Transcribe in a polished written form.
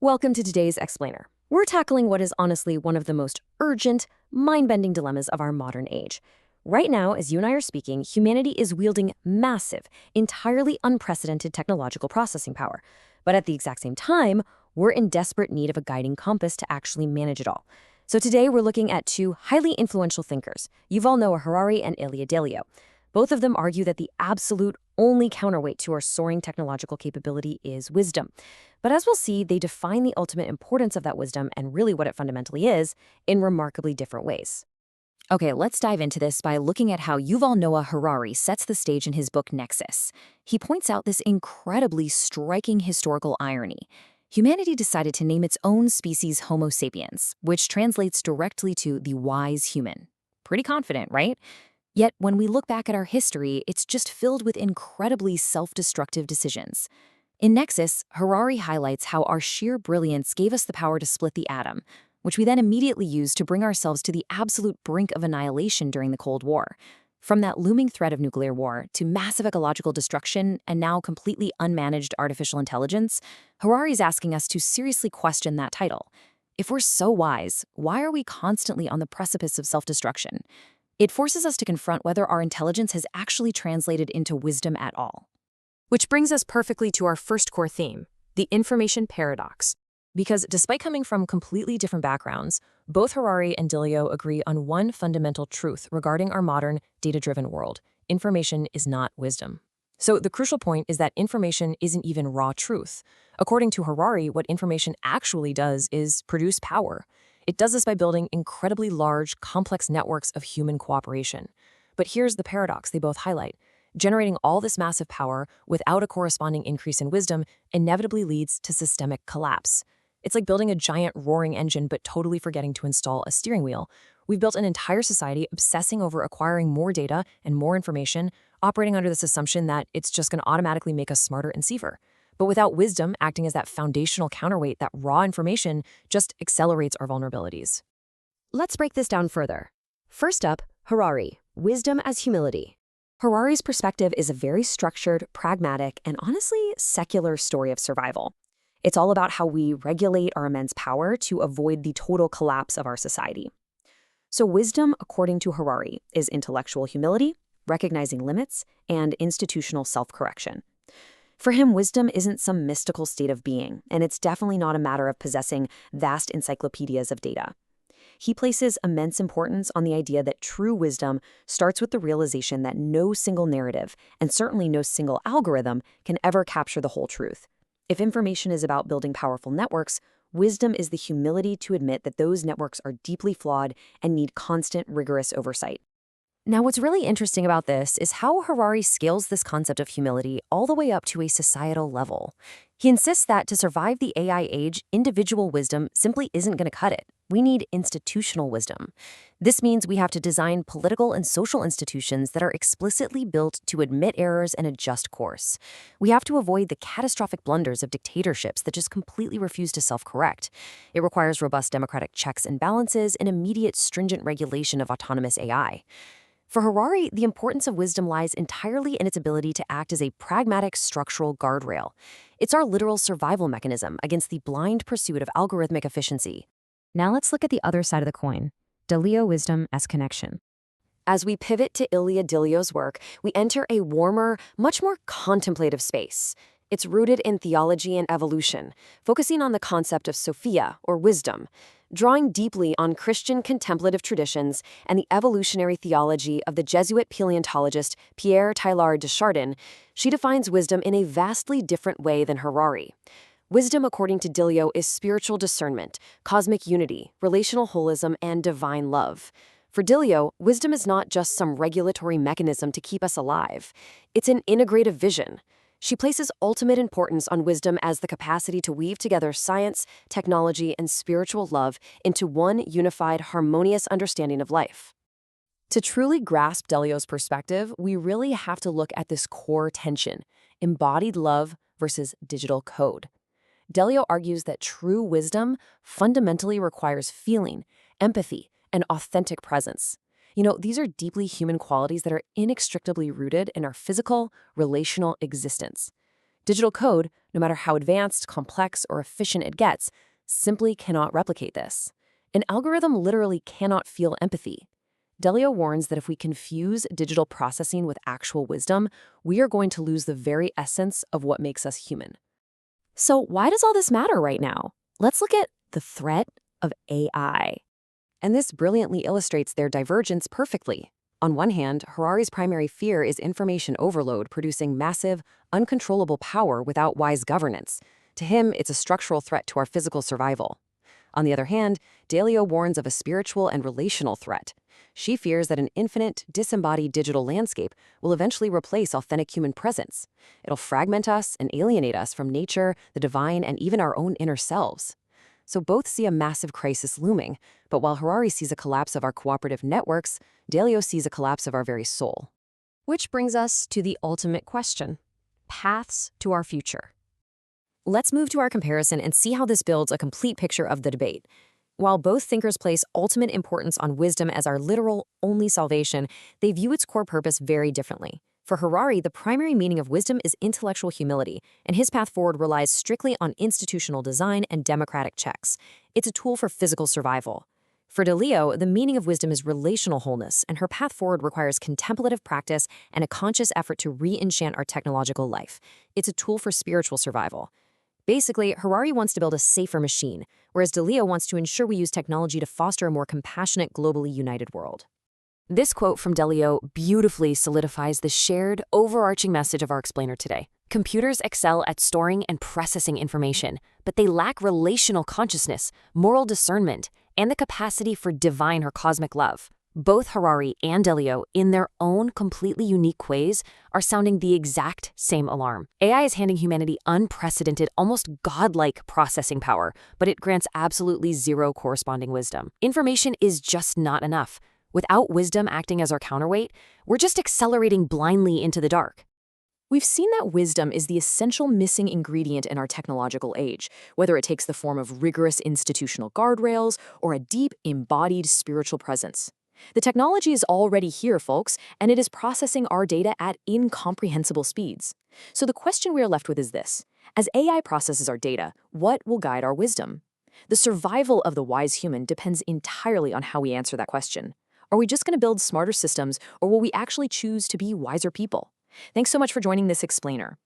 Welcome to today's Explainer. We're tackling what is honestly one of the most urgent, mind-bending dilemmas of our modern age. Right now, as you and I are speaking, humanity is wielding massive, entirely unprecedented technological processing power. But at the exact same time, we're in desperate need of a guiding compass to actually manage it all. So today we're looking at two highly influential thinkers, Yuval Noah Harari and Ilia Delio. Both of them argue that the absolute only counterweight to our soaring technological capability is wisdom. But as we'll see, they define the ultimate importance of that wisdom and really what it fundamentally is in remarkably different ways. Okay, let's dive into this by looking at how Yuval Noah Harari sets the stage in his book Nexus. He points out this incredibly striking historical irony. Humanity decided to name its own species Homo sapiens, which translates directly to the wise human. Pretty confident, right? Yet, when we look back at our history, it's just filled with incredibly self-destructive decisions. In Nexus, Harari highlights how our sheer brilliance gave us the power to split the atom, which we then immediately used to bring ourselves to the absolute brink of annihilation during the Cold War. From that looming threat of nuclear war to massive ecological destruction and now completely unmanaged artificial intelligence, Harari's asking us to seriously question that title. If we're so wise, why are we constantly on the precipice of self-destruction? It forces us to confront whether our intelligence has actually translated into wisdom at all. Which brings us perfectly to our first core theme, the information paradox. Because despite coming from completely different backgrounds, both Harari and Delio agree on one fundamental truth regarding our modern, data-driven world. Information is not wisdom. So the crucial point is that information isn't even raw truth. According to Harari, what information actually does is produce power. It does this by building incredibly large, complex networks of human cooperation. But here's the paradox they both highlight. Generating all this massive power without a corresponding increase in wisdom inevitably leads to systemic collapse. It's like building a giant roaring engine but totally forgetting to install a steering wheel. We've built an entire society obsessing over acquiring more data and more information, operating under this assumption that it's just going to automatically make us smarter and safer. But without wisdom acting as that foundational counterweight, that raw information just accelerates our vulnerabilities. Let's break this down further. First up, Harari, wisdom as humility. Harari's perspective is a very structured, pragmatic, and honestly secular story of survival. It's all about how we regulate our immense power to avoid the total collapse of our society. So wisdom, according to Harari, is intellectual humility, recognizing limits, and institutional self-correction. For him, wisdom isn't some mystical state of being, and it's definitely not a matter of possessing vast encyclopedias of data. He places immense importance on the idea that true wisdom starts with the realization that no single narrative, and certainly no single algorithm, can ever capture the whole truth. If information is about building powerful networks, wisdom is the humility to admit that those networks are deeply flawed and need constant, rigorous oversight. Now, what's really interesting about this is how Harari scales this concept of humility all the way up to a societal level. He insists that to survive the AI age, individual wisdom simply isn't going to cut it. We need institutional wisdom. This means we have to design political and social institutions that are explicitly built to admit errors and adjust course. We have to avoid the catastrophic blunders of dictatorships that just completely refuse to self-correct. It requires robust democratic checks and balances and immediate stringent regulation of autonomous AI. For Harari, the importance of wisdom lies entirely in its ability to act as a pragmatic structural guardrail. It's our literal survival mechanism against the blind pursuit of algorithmic efficiency. Now let's look at the other side of the coin, Delio wisdom as connection. As we pivot to Ilia Delio's work, we enter a warmer, much more contemplative space. It's rooted in theology and evolution, focusing on the concept of Sophia, or wisdom. Drawing deeply on Christian contemplative traditions and the evolutionary theology of the Jesuit paleontologist Pierre Teilhard de Chardin, she defines wisdom in a vastly different way than Harari. Wisdom, according to Delio, is spiritual discernment, cosmic unity, relational holism, and divine love. For Delio, wisdom is not just some regulatory mechanism to keep us alive. It's an integrative vision. She places ultimate importance on wisdom as the capacity to weave together science, technology, and spiritual love into one unified, harmonious understanding of life. To truly grasp Delio's perspective, we really have to look at this core tension, embodied love versus digital code. Delio argues that true wisdom fundamentally requires feeling, empathy, and authentic presence. These are deeply human qualities that are inextricably rooted in our physical, relational existence. Digital code, no matter how advanced, complex, or efficient it gets, simply cannot replicate this. An algorithm literally cannot feel empathy. Delio warns that if we confuse digital processing with actual wisdom, we are going to lose the very essence of what makes us human. So why does all this matter right now? Let's look at the threat of AI. And this brilliantly illustrates their divergence perfectly. On one hand, Harari's primary fear is information overload producing massive, uncontrollable power without wise governance. To him, it's a structural threat to our physical survival. On the other hand, Delio warns of a spiritual and relational threat. She fears that an infinite, disembodied digital landscape will eventually replace authentic human presence. It'll fragment us and alienate us from nature, the divine, and even our own inner selves. So both see a massive crisis looming, but while Harari sees a collapse of our cooperative networks, Delio sees a collapse of our very soul. Which brings us to the ultimate question: paths to our future. Let's move to our comparison and see how this builds a complete picture of the debate. While both thinkers place ultimate importance on wisdom as our literal only salvation, they view its core purpose very differently. For Harari, the primary meaning of wisdom is intellectual humility, and his path forward relies strictly on institutional design and democratic checks. It's a tool for physical survival. For Delio, the meaning of wisdom is relational wholeness, and her path forward requires contemplative practice and a conscious effort to re-enchant our technological life. It's a tool for spiritual survival. Basically, Harari wants to build a safer machine, whereas Delio wants to ensure we use technology to foster a more compassionate, globally united world. This quote from Delio beautifully solidifies the shared, overarching message of our explainer today. Computers excel at storing and processing information, but they lack relational consciousness, moral discernment, and the capacity for divine or cosmic love. Both Harari and Delio, in their own completely unique ways, are sounding the exact same alarm. AI is handing humanity unprecedented, almost godlike processing power, but it grants absolutely zero corresponding wisdom. Information is just not enough. Without wisdom acting as our counterweight, we're just accelerating blindly into the dark. We've seen that wisdom is the essential missing ingredient in our technological age, whether it takes the form of rigorous institutional guardrails or a deep, embodied spiritual presence. The technology is already here, folks, and it is processing our data at incomprehensible speeds. So the question we are left with is this: as AI processes our data, what will guide our wisdom? The survival of the wise human depends entirely on how we answer that question. Are we just going to build smarter systems, or will we actually choose to be wiser people? Thanks so much for joining this explainer.